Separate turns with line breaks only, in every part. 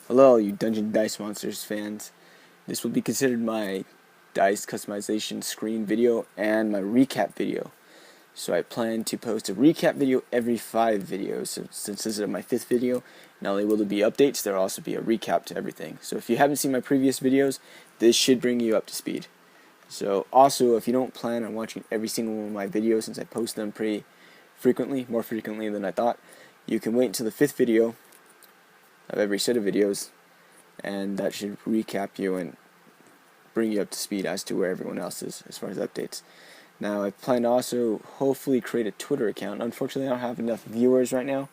Hello, you Dungeon Dice Monsters fans. This will be considered my dice customization screen video and my recap video. So I plan to post a recap video every 5 videos. So since this is my 5th video, not only will there be updates, there will also be a recap to everything. So if you haven't seen my previous videos, this should bring you up to speed. So also, if you don't plan on watching every single one of my videos, since I post them pretty frequently, more frequently than I thought, you can wait until the 5th video of every set of videos, and that should recap you and bring you up to speed as to where everyone else is as far as updates. Now, I plan to also hopefully create a Twitter account. Unfortunately, I don't have enough viewers right now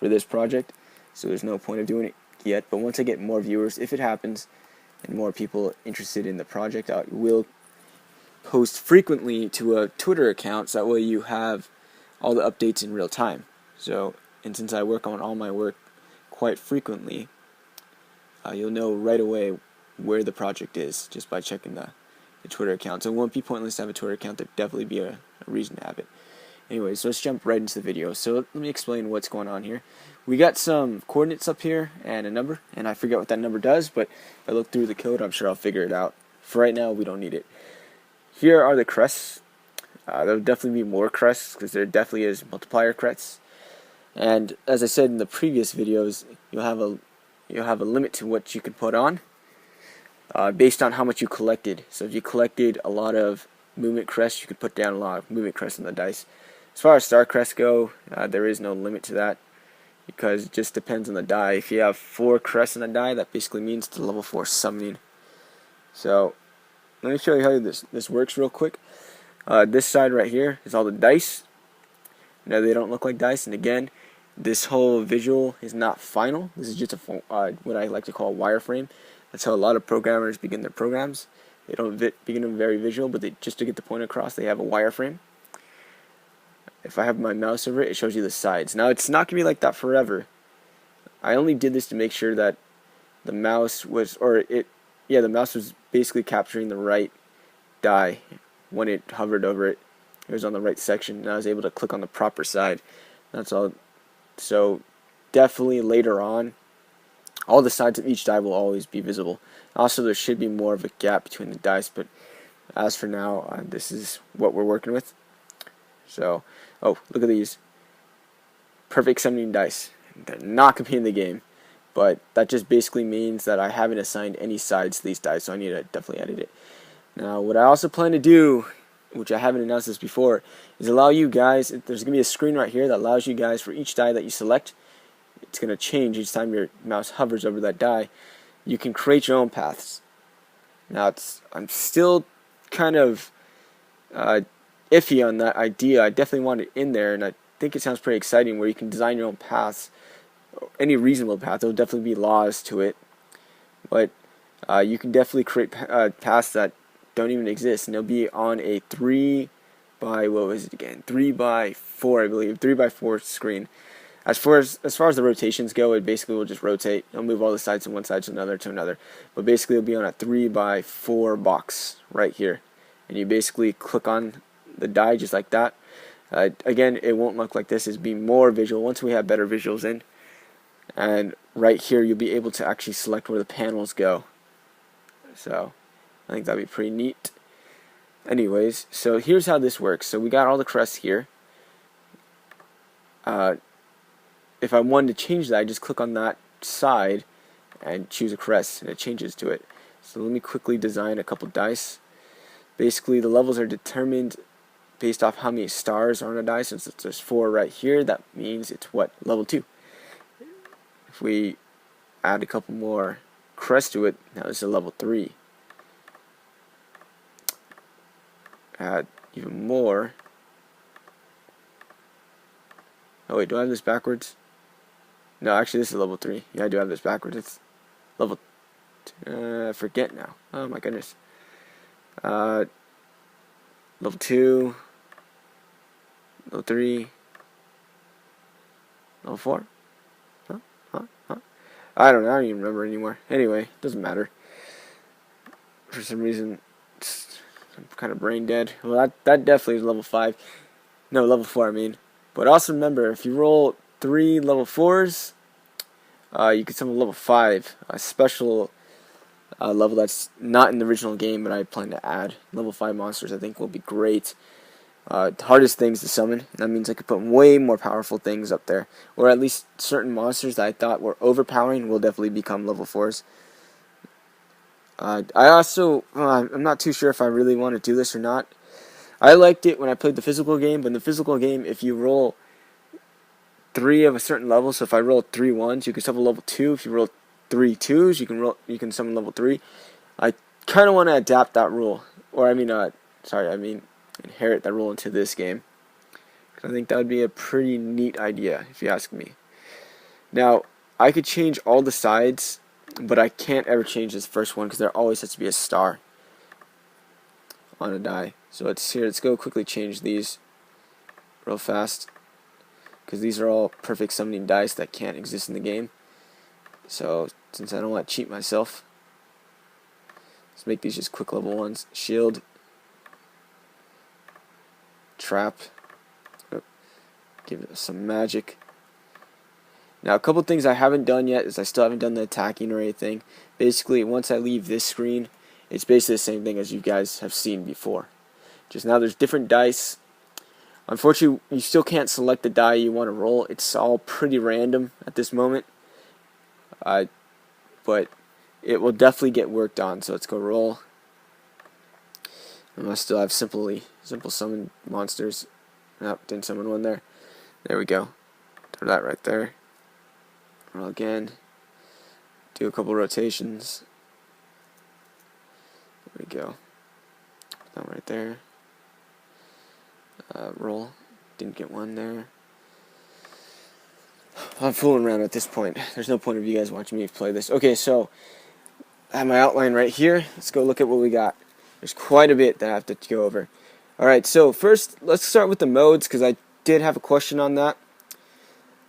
for this project, so there's no point of doing it yet. But once I get more viewers, if it happens, and more people interested in the project, I will post frequently to a Twitter account, so that way you have all the updates in real time. So, and since I work on all my work quite frequently, you'll know right away where the project is just by checking the Twitter account. So it won't be pointless to have a Twitter account. There'd definitely be a reason to have it. Anyway, so let's jump right into the video. So let me explain what's going on here. We got some coordinates up here and a number, and I forget what that number does, but if I look through the code, I'm sure I'll figure it out. For right now, we don't need it. Here are the crests. There'll definitely be more crests because there definitely is multiplier crests. And as I said in the previous videos, you'll have a limit to what you can put on based on how much you collected. So if you collected a lot of movement crests, you could put down a lot of movement crests on the dice. As far as star crests go, there is no limit to that because it just depends on the die. If you have 4 crests on the die, that basically means it's a level 4 summoning. So let me show you how this works real quick. This side right here is all the dice. Now they don't look like dice, and again, this whole visual is not final. This is just what I like to call a wireframe. That's how a lot of programmers begin their programs. They don't begin them very visual, but just to get the point across, they have a wireframe. If I have my mouse over it, it shows you the sides. Now, it's not going to be like that forever. I only did this to make sure that the mouse was, the mouse was basically capturing the right die when it hovered over it. It was on the right section, and I was able to click on the proper side. That's all. So definitely later on, all the sides of each die will always be visible. Also, there should be more of a gap between the dice, but as for now, this is what we're working with. So, oh, look at these. Perfect summoning dice. They're not going to be in the game, but that just basically means that I haven't assigned any sides to these dice, so I need to definitely edit it. Now, what I also plan to do, which I haven't announced this before, is allow you guys, there's going to be a screen right here that allows you guys, for each die that you select, it's going to change each time your mouse hovers over that die. You can create your own paths. Now, I'm still kind of iffy on that idea. I definitely want it in there, and I think it sounds pretty exciting where you can design your own paths. Any reasonable path. There will definitely be laws to it, but you can definitely create paths that don't even exist, and they'll be on a 3 by, what was it again? 3 by 4, I believe. 3 by 4 screen. As far as the rotations go, it basically will just rotate. It'll move all the sides from one side to another. But basically, it'll be on a 3 by 4 box right here. And you basically click on the die just like that. Again, it won't look like this. It'll be more visual once we have better visuals in. And right here, you'll be able to actually select where the panels go. So I think that'd be pretty neat. Anyways, so here's how this works. So we got all the crests here. If I wanted to change that, I just click on that side and choose a crest, and it changes to it. So let me quickly design a couple dice. Basically, the levels are determined based off how many stars are on a die. Since there's 4 right here, that means it's what? Level 2. If we add a couple more crests to it, now this is a level 3. Add even more. Oh wait, do I have this backwards? No, actually this is level 3. Yeah, I do have this backwards. It's level I forget now. Oh my goodness. Level 2, level 3, level 4. I don't know. I don't even remember anymore. Anyway, doesn't matter. For some reason, I'm kind of brain dead. Well, that definitely is level 5. No, level 4, I mean. But also remember, if you roll 3 level 4s, you can summon level 5, a special level that's not in the original game, but I plan to add. Level 5 monsters I think will be great. Hardest things to summon. That means I could put way more powerful things up there. Or at least certain monsters that I thought were overpowering will definitely become level 4s. I also, I'm not too sure if I really want to do this or not. I liked it when I played the physical game, but in the physical game, if you roll 3 of a certain level, so if I roll 3 1s, you can summon level 2. If you roll 3 2s, you can summon level 3. I kind of want to adapt that rule, or I mean inherit that rule into this game. I think that would be a pretty neat idea, if you ask me. Now, I could change all the sides, but I can't ever change this first one because there always has to be a star on a die. So let's go quickly change these real fast, because these are all perfect summoning dice that can't exist in the game. So since I don't want to cheat myself, let's make these just quick level ones. Shield, trap, give it some magic. Now, a couple things I haven't done yet is I still haven't done the attacking or anything. Basically, once I leave this screen, it's basically the same thing as you guys have seen before. Just now there's different dice. Unfortunately, you still can't select the die you want to roll. It's all pretty random at this moment. But it will definitely get worked on. So let's go roll. And I still have simple summon monsters. Nope, didn't summon one there. There we go. Throw that right there. Roll again. Do a couple rotations. There we go. Put that right there. Roll. Didn't get one there. I'm fooling around at this point. There's no point of you guys watching me play this. Okay, so I have my outline right here. Let's go look at what we got. There's quite a bit that I have to go over. Alright, so first, let's start with the modes, because I did have a question on that.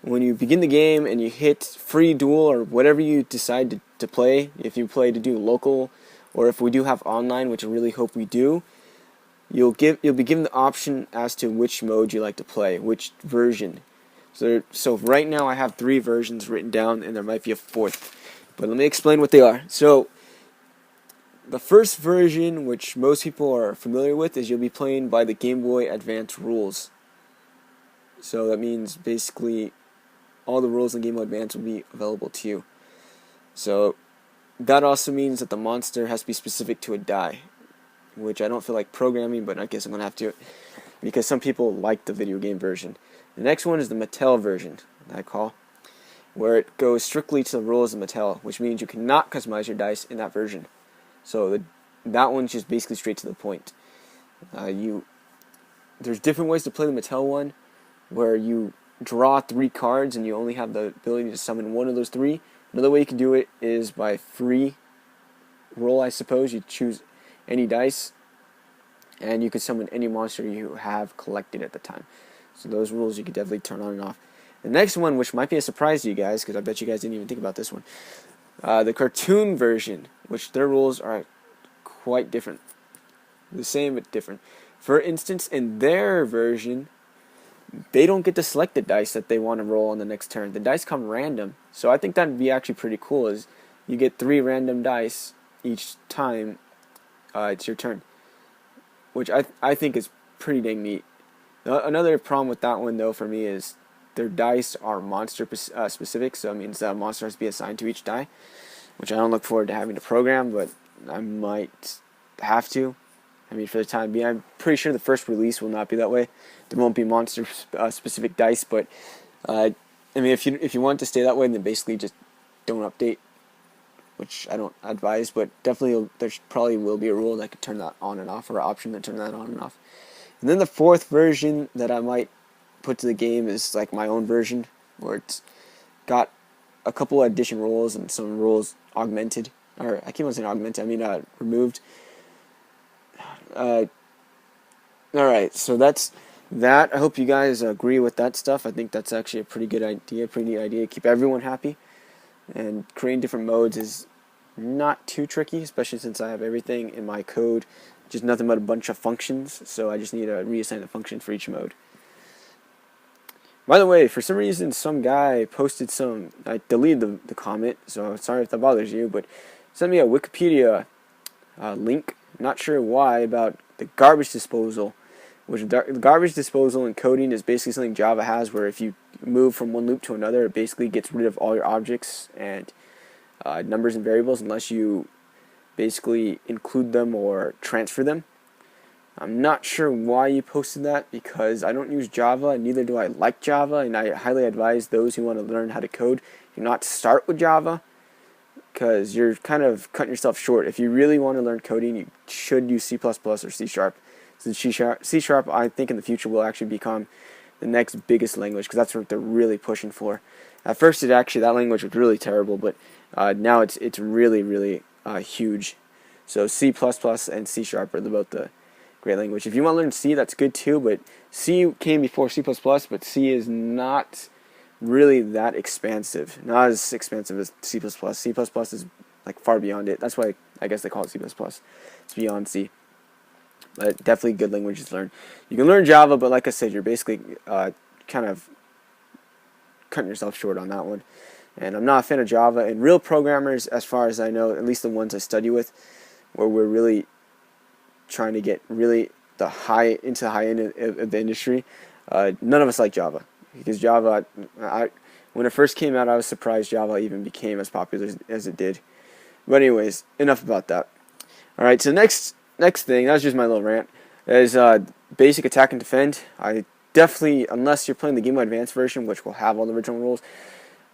When you begin the game and you hit free duel or whatever you decide to play, if you play to do local, or if we do have online, which I really hope we do, you'll be given the option as to which mode you like to play, which version. So right now I have 3 versions written down, and there might be a 4th. But let me explain what they are. So the first version, which most people are familiar with, is you'll be playing by the Game Boy Advance rules. So that means basically all the rules in Game Boy Advance will be available to you. So that also means that the monster has to be specific to a die, which I don't feel like programming, but I guess I'm going to have to, because some people like the video game version. The next one is the Mattel version, I call, where it goes strictly to the rules of Mattel, which means you cannot customize your dice in that version. So that one's just basically straight to the point. There's different ways to play the Mattel one, where you draw 3 cards and you only have the ability to summon one of those 3. Another way you can do it is by free roll, I suppose. You choose any dice, and you can summon any monster you have collected at the time. So those rules you can definitely turn on and off. The next one, which might be a surprise to you guys, because I bet you guys didn't even think about this one, the cartoon version, which their rules are quite different. The same but different. For instance, in their version, they don't get to select the dice that they want to roll on the next turn. The dice come random. So I think that would be actually pretty cool, is you get 3 random dice each time it's your turn, which I think is pretty dang neat. Another problem with that one, though, for me is their dice are monster specific, so it means that a monster has to be assigned to each die, which I don't look forward to having to program, but I might have to. I mean, for the time being, I'm pretty sure the first release will not be that way. There won't be monster specific dice, but I mean, if you want to stay that way, then basically just don't update, which I don't advise. But definitely, there probably will be a rule that could turn that on and off, or an option to turn that on and off. And then the 4th version that I might put to the game is like my own version, where it's got a couple of addition rules and some rules augmented, or I keep on saying augmented, I mean removed. Alright, so that's that. I hope you guys agree with that stuff. I think that's actually a pretty good idea, pretty neat idea. Keep everyone happy. And creating different modes is not too tricky, especially since I have everything in my code, just nothing but a bunch of functions, so I just need to reassign the function for each mode. By the way, for some reason, some guy posted some. I deleted the comment, so sorry if that bothers you, but sent me a Wikipedia link. Not sure why, about the garbage disposal. Which the garbage disposal in coding is basically something Java has, where if you move from one loop to another, it basically gets rid of all your objects and numbers and variables unless you basically include them or transfer them. I'm not sure why you posted that, because I don't use Java, and neither do I like Java, and I highly advise those who want to learn how to code do not start with Java, because you're kind of cutting yourself short. If you really want to learn coding, you should use C++ or C#. So C#, I think in the future will actually become the next biggest language, because that's what they're really pushing for. At first, that language was really terrible, but now it's really, really huge. So C++ and C# are about the great language. If you want to learn C, that's good too, but C came before C++, but C is not really that expansive. Not as expansive as C++. C++ is like far beyond it. That's why I guess they call it C++. It's beyond C. But definitely good language to learn. You can learn Java, but like I said, you're basically kind of cutting yourself short on that one. And I'm not a fan of Java. And real programmers, as far as I know, at least the ones I study with, where we're really trying to get really into the high end of the industry, none of us like Java, because Java, when it first came out, I was surprised Java even became as popular as it did. But anyways, enough about that. All right, so next thing, that was just my little rant, is basic attack and defend. I definitely, unless you're playing the Game Boy Advance version, which will have all the original rules,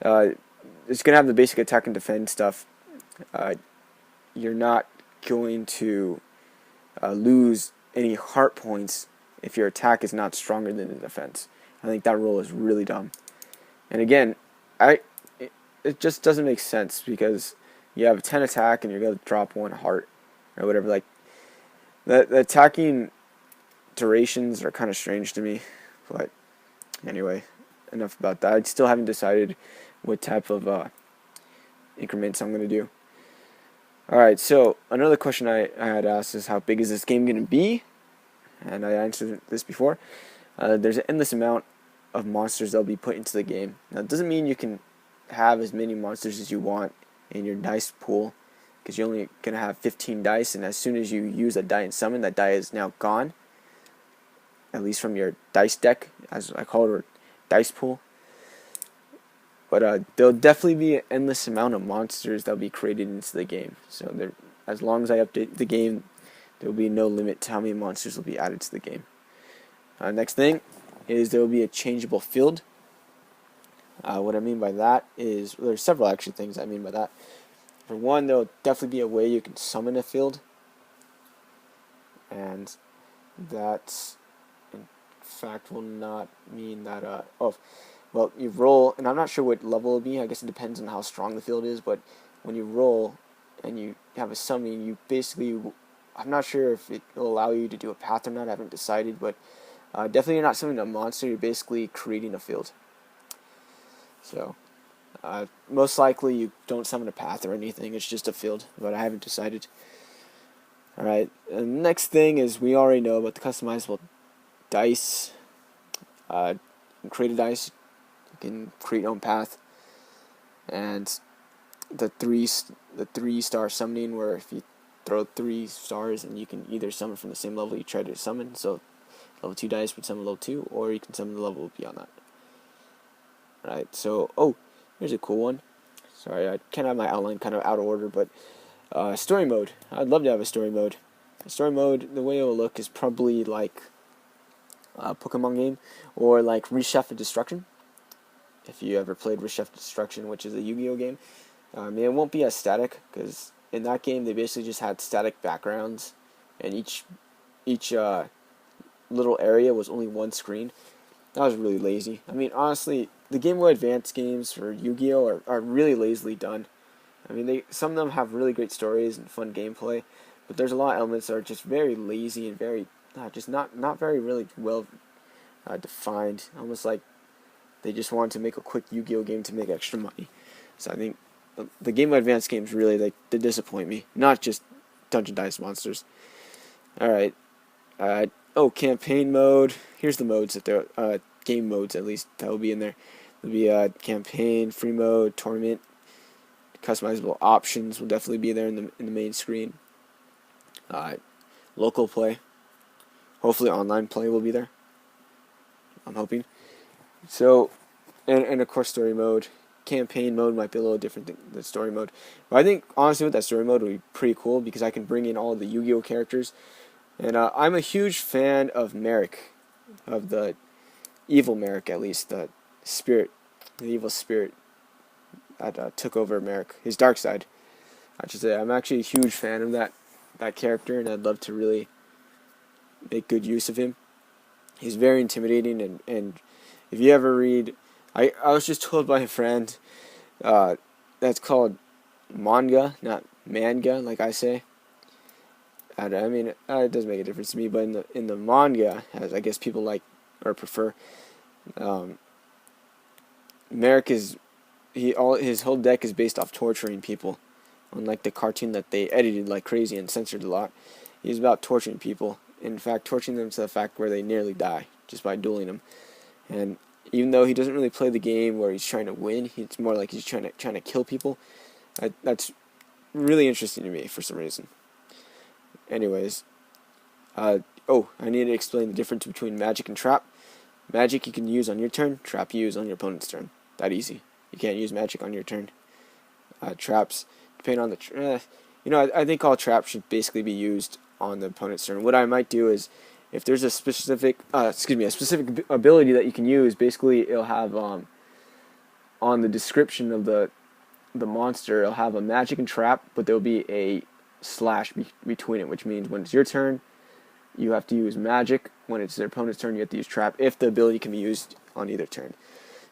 it's gonna have the basic attack and defend stuff. You're not going to lose any heart points if your attack is not stronger than the defense. I think that rule is really dumb. And again, it just doesn't make sense, because you have a 10 attack and you're going to drop 1 heart or whatever. Like, the attacking durations are kind of strange to me. But anyway, enough about that. I still haven't decided what type of increments I'm going to do. Alright, so another question I had asked is, how big is this game going to be? And I answered this before. There's an endless amount of monsters that will be put into the game. Now, it doesn't mean you can have as many monsters as you want in your dice pool, because you're only going to have 15 dice, and as soon as you use a die and summon, that die is now gone, at least from your dice deck, as I call it, or dice pool. But there'll definitely be an endless amount of monsters that will be created into the game. So as long as I update the game, there will be no limit to how many monsters will be added to the game. Next thing is there will be a changeable field. What I mean by that is, there's several actually things I mean by that. For one, there will definitely be a way you can summon a field, and that in fact will not mean that well, you roll, and I'm not sure what level it will be. I guess it depends on how strong the field is, but when you roll and you have a summon, you basically, I'm not sure if it will allow you to do a path or not. I haven't decided, but definitely you're not summoning a monster. You're basically creating a field. So most likely you don't summon a path or anything. It's just a field, but I haven't decided. Alright, the next thing is, we already know about the customizable dice. You can create a dice. You can create your own path. And the three star summoning, where if you throw 3 stars and you can either summon from the same level you try to summon, so level 2 dice would summon level 2, or you can summon the level beyond that. Right, so, here's a cool one. Sorry, I kind of have my outline kind of out of order, but story mode. I'd love to have a story mode. A story mode, the way it will look is probably like a Pokemon game, or like Reshef of Destruction. If you ever played Reshef of Destruction, which is a Yu-Gi-Oh game, it won't be as static, because in that game they basically just had static backgrounds, and each little area was only one screen. That was really lazy. I mean, honestly, the Game Boy Advance games for Yu-Gi-Oh are really lazily done. I mean, some of them have really great stories and fun gameplay, but there's a lot of elements that are just very lazy and very just not very really well defined. Almost like they just wanted to make a quick Yu-Gi-Oh game to make extra money. So I think the Game Boy Advance games really they disappoint me. Not just Dungeon Dice Monsters. All right. Campaign mode. Here's the modes that game modes at least that will be in there. There'll be a campaign, free mode, tournament, customizable options will definitely be there in the main screen. Local play, hopefully online play will be there. I'm hoping. So, and of course story mode. Campaign mode might be a little different than the story mode. But I think, honestly, with that story mode, it would be pretty cool because I can bring in all the Yu-Gi-Oh! Characters. And I'm a huge fan of Merrick, of the evil Merrick, at least, the evil spirit that took over Merrick, his dark side, I should say. I'm actually a huge fan of that character, and I'd love to really make good use of him. He's very intimidating, and if you ever read... I was just told by a friend that's called manga, not manga, like I say. I mean, it doesn't make a difference to me, but in the manga, as I guess people like or prefer, Merrick his whole deck is based off torturing people. Unlike the cartoon that they edited like crazy and censored a lot, he's about torturing people. In fact, torturing them to the fact where they nearly die just by dueling them. And even though he doesn't really play the game where he's trying to win, it's more like he's trying to kill people. That's really interesting to me for some reason. Anyways, I need to explain the difference between magic and trap. Magic you can use on your turn, trap you use on your opponent's turn. That easy. You can't use magic on your turn. Traps, depending on the... I think all traps should basically be used on the opponent's turn. What I might do is, if there's a specific ability that you can use, basically it'll have on the description of the monster, it'll have a magic and trap, but there'll be a slash between it, which means when it's your turn, you have to use magic. When it's their opponent's turn, you have to use trap, if the ability can be used on either turn.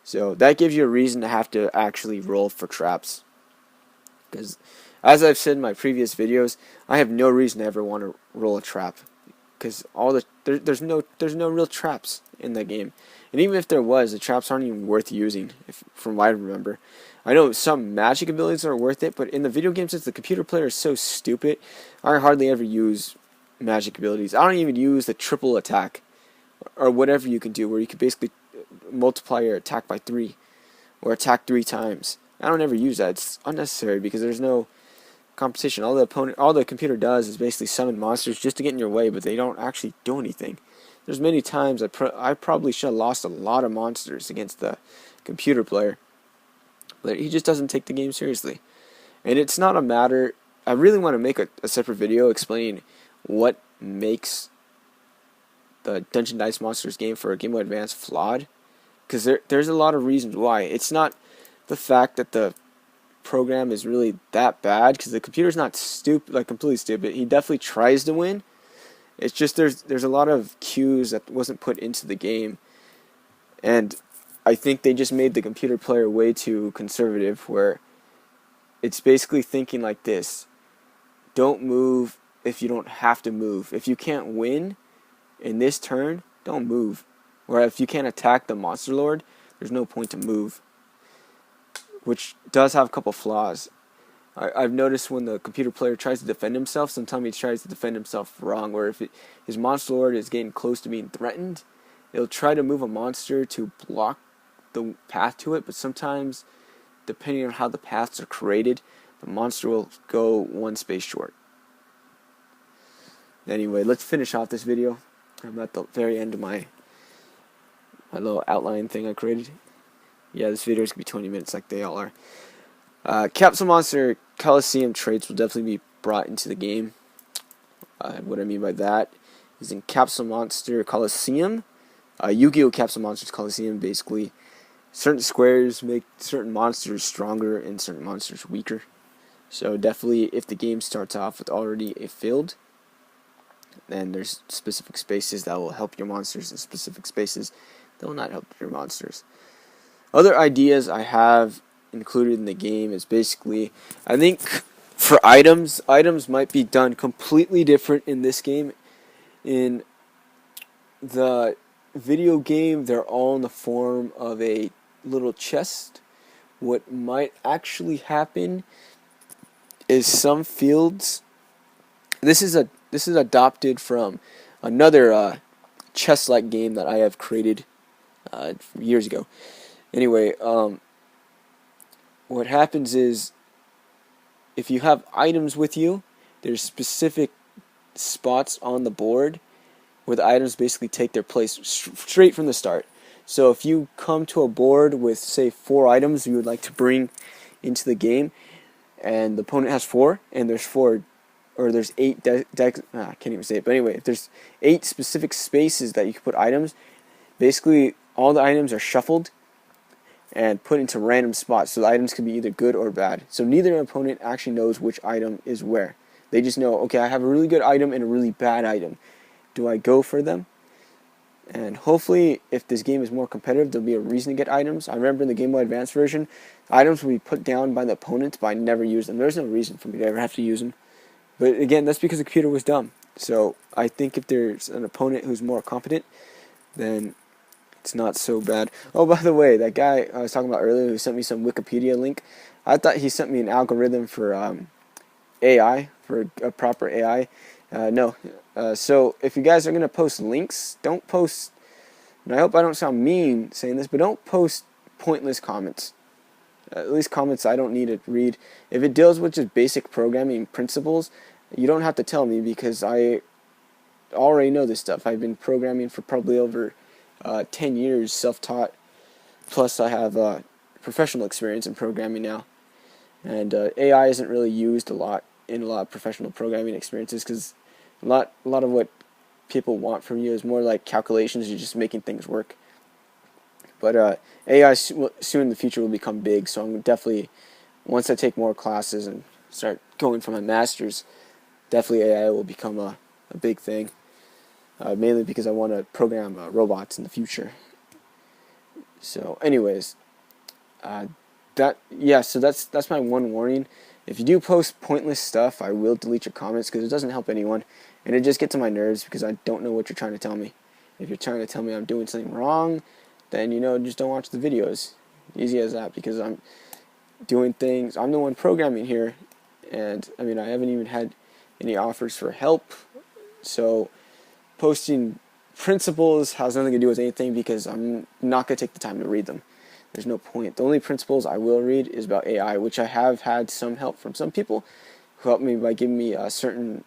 So that gives you a reason to have to actually roll for traps. Because, as I've said in my previous videos, I have no reason to ever want to roll a trap. Because there's no real traps in the game, and even if there was, the traps aren't even worth using. From what I remember, I know some magic abilities are worth it, but in the video game, since the computer player is so stupid, I hardly ever use magic abilities. I don't even use the triple attack, or whatever you can do, where you can basically multiply your attack by 3, or attack 3 times. I don't ever use that. It's unnecessary because there's no competition. All the computer does is basically summon monsters just to get in your way, but they don't actually do anything. There's many times I probably should have lost a lot of monsters against the computer player, but he just doesn't take the game seriously. And it's not a matter... I really want to make a separate video explaining what makes the Dungeon Dice Monsters game for a Game Boy Advance flawed, because there's a lot of reasons why. It's not the fact that the program is really that bad, because the computer's not stupid, like completely stupid. He definitely tries to win. It's just there's a lot of cues that wasn't put into the game, and I think they just made the computer player way too conservative, where it's basically thinking like this: don't move if you don't have to move. If you can't win in this turn, don't move. Or if you can't attack the Monster Lord, there's no point to move. Which does have a couple flaws. I've noticed when the computer player tries to defend himself, sometimes he tries to defend himself wrong, where if his Monster Lord is getting close to being threatened, it'll try to move a monster to block the path to it, but sometimes, depending on how the paths are created, the monster will go one space short. Anyway, let's finish off this video. I'm at the very end of my little outline thing I created. Yeah, this video is going to be 20 minutes like they all are. Capsule Monster Coliseum traits will definitely be brought into the game. What I mean by that is in Capsule Monster Coliseum, Yu-Gi-Oh! Capsule Monsters Coliseum, basically, certain squares make certain monsters stronger and certain monsters weaker. So definitely, if the game starts off with already a field, then there's specific spaces that will help your monsters and specific spaces that will not help your monsters. Other ideas I have included in the game is basically, I think for items might be done completely different in this game. In the video game, they're all in the form of a little chest. What might actually happen is some fields... This is adopted from another chess-like game that I have created. years ago. Anyway, what happens is if you have items with you, there's specific spots on the board where the items basically take their place straight from the start. So if you come to a board with, say, 4 items you would like to bring into the game, and the opponent has 4, and there's 4, or there's 8 decks, I can't even say it, but anyway, if there's 8 specific spaces that you can put items, basically all the items are shuffled and put into random spots, so the items can be either good or bad. So neither opponent actually knows which item is where. They just know, okay, I have a really good item and a really bad item. Do I go for them? And hopefully, if this game is more competitive, there'll be a reason to get items. I remember in the Game Boy Advance version, items would be put down by the opponent, but I never used them. There's no reason for me to ever have to use them. But again, that's because the computer was dumb. So I think if there's an opponent who's more competent, then it's not so bad. Oh, by the way, that guy I was talking about earlier who sent me some Wikipedia link, I thought he sent me an algorithm for AI, for a proper AI. No. So if you guys are going to post links, don't post, and I hope I don't sound mean saying this, but don't post pointless comments. At least comments I don't need to read. If it deals with just basic programming principles, you don't have to tell me because I already know this stuff. I've been programming for probably over 10 years, self-taught, plus I have professional experience in programming now. And AI isn't really used a lot in a lot of professional programming experiences because a lot of what people want from you is more like calculations. You're just making things work. But AI soon in the future will become big. So I'm definitely, once I take more classes and start going for my master's, definitely AI will become a big thing. Mainly because I want to program robots in the future. So, anyways, so that's my one warning. If you do post pointless stuff, I will delete your comments because it doesn't help anyone, and it just gets on my nerves because I don't know what you're trying to tell me. If you're trying to tell me I'm doing something wrong, then just don't watch the videos. Easy as that, because I'm doing things. I'm the one programming here, and I haven't even had any offers for help. So posting principles has nothing to do with anything because I'm not going to take the time to read them. There's no point. The only principles I will read is about AI, which I have had some help from some people who helped me by giving me there's certain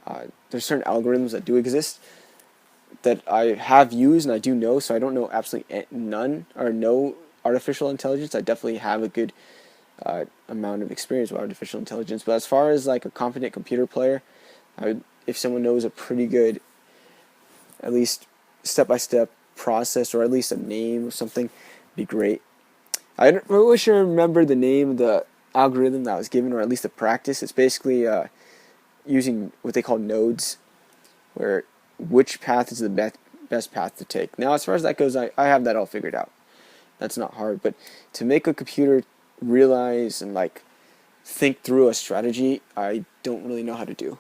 algorithms that do exist that I have used and I do know, so I don't know absolutely none or no artificial intelligence. I definitely have a good amount of experience with artificial intelligence, but as far as like a competent computer player, if someone knows a pretty good, at least step-by-step process, or at least a name or something, be great. I wish I remember the name of the algorithm that was given, or at least the practice. It's basically using what they call nodes, where which path is the best path to take. Now, as far as that goes, I have that all figured out. That's not hard, but to make a computer realize and think through a strategy, I don't really know how to do.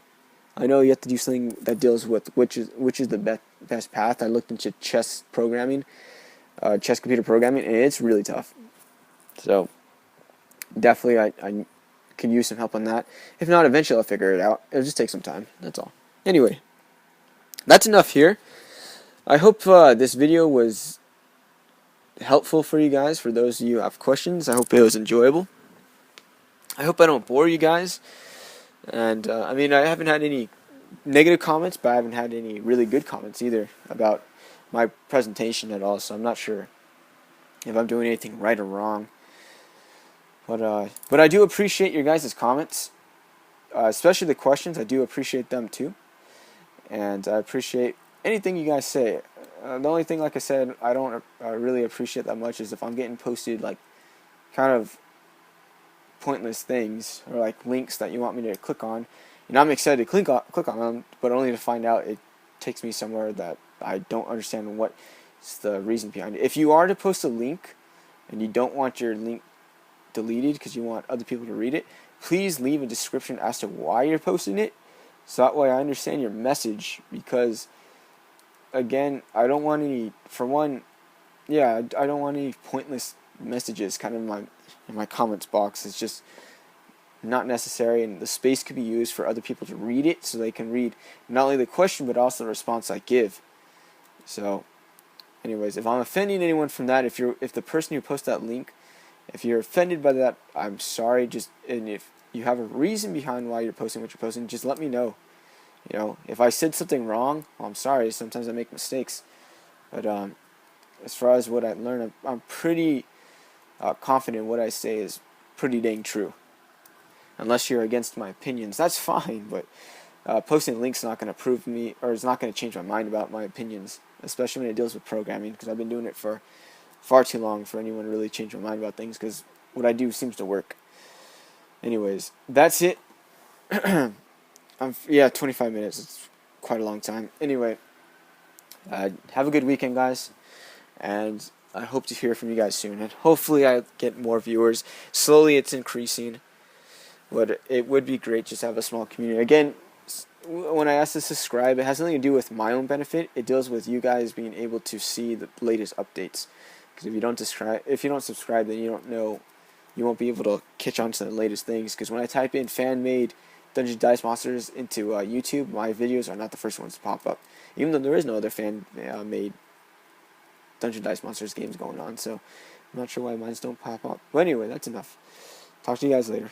I know you have to do something that deals with which is the best path. I looked into chess programming, chess computer programming, and it's really tough. So definitely I could use some help on that. If not, eventually I'll figure it out. It'll just take some time. That's all. Anyway, that's enough here. I hope this video was helpful for you guys. For those of you who have questions, I hope it was enjoyable. I hope I don't bore you guys. And I haven't had any negative comments, but I haven't had any really good comments either about my presentation at all. So I'm not sure if I'm doing anything right or wrong. But I do appreciate your guys' comments, especially the questions. I do appreciate them too, and I appreciate anything you guys say. The only thing, like I said, I don't really appreciate that much is if I'm getting posted kind of pointless things or links that you want me to click on. I'm excited to click on them, but only to find out it takes me somewhere that I don't understand what's the reason behind it. If you are to post a link and you don't want your link deleted because you want other people to read it, please leave a description as to why you're posting it, so that way I understand your message. Because again, I don't want any, I don't want any pointless messages kind of in my comments box. It's just not necessary, and the space could be used for other people to read it, so they can read not only the question but also the response I give. So Anyways, if I'm offending anyone from that, if the person who posted that link, if you're offended by that, I'm sorry. And if you have a reason behind why you're posting what you're posting, just let me know. If I said something wrong, well, I'm sorry. Sometimes I make mistakes. But as far as what I learned, I'm pretty confident what I say is pretty dang true. Unless you're against my opinions, that's fine. But posting links is not going to prove me, or it's not going to change my mind about my opinions, especially when it deals with programming, because I've been doing it for far too long for anyone to really change my mind about things, because what I do seems to work. Anyways, that's it. 25 minutes. It's quite a long time. Anyway, have a good weekend, guys, and I hope to hear from you guys soon, and hopefully I get more viewers. Slowly it's increasing, but it would be great just to have a small community. Again, when I ask to subscribe, it has nothing to do with my own benefit. It deals with you guys being able to see the latest updates. Because if you don't subscribe, then you don't know. You won't be able to catch on to the latest things. Because when I type in fan-made Dungeon Dice Monsters into YouTube, my videos are not the first ones to pop up. Even though there is no other fan-made Dungeon Dice Monsters games going on. So I'm not sure why mine don't pop up. But anyway, that's enough. Talk to you guys later.